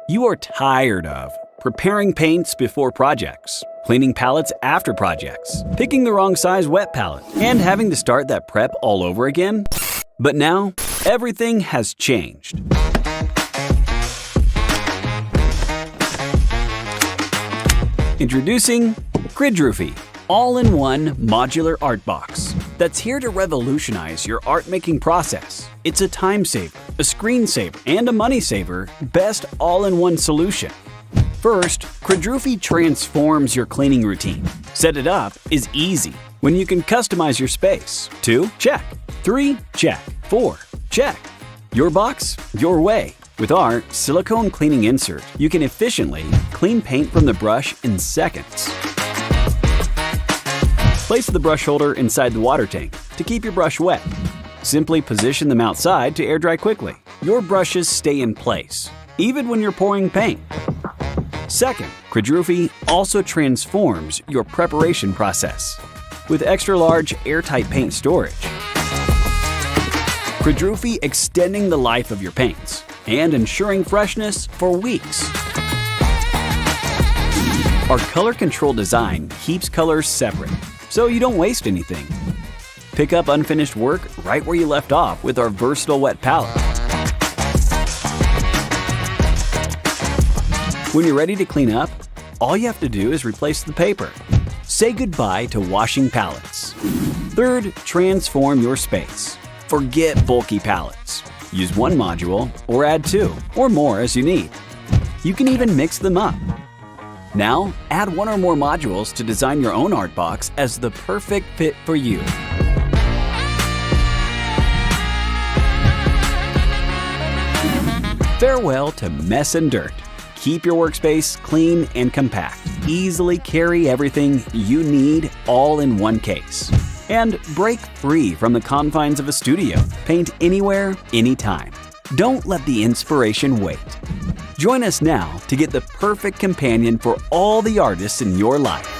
You are tired of preparing paints before projects, cleaning palettes after projects, picking the wrong size wet palette, and having to start that prep all over again? But now, everything has changed. Introducing KRYDRUFI, all-in-one modular art box that's here to revolutionize your art-making process. It's a time saver, a screen saver, and a money saver, best all-in-one solution. First, KRYDRUFI transforms your cleaning routine. Set it up is easy when you can customize your space. 2, check. 3, check. 4, check. Your box, your way. With our silicone cleaning insert, you can efficiently clean paint from the brush in seconds. Place the brush holder inside the water tank to keep your brush wet. Simply position them outside to air dry quickly. Your brushes stay in place, even when you're pouring paint. Second, KRYDRUFI also transforms your preparation process. With extra-large airtight paint storage, KRYDRUFI extending the life of your paints and ensuring freshness for weeks. Our color control design keeps colors separate, so you don't waste anything. Pick up unfinished work right where you left off with our versatile wet palette. When you're ready to clean up, all you have to do is replace the paper. Say goodbye to washing palettes. Third, transform your space. Forget bulky palettes. Use one module or add 2 or more as you need. You can even mix them up. Now, add 1 or more modules to design your own art box as the perfect fit for you. Farewell to mess and dirt. Keep your workspace clean and compact. Easily carry everything you need all in one case. And break free from the confines of a studio. Paint anywhere, anytime. Don't let the inspiration wait. Join us now to get the perfect companion for all the artists in your life.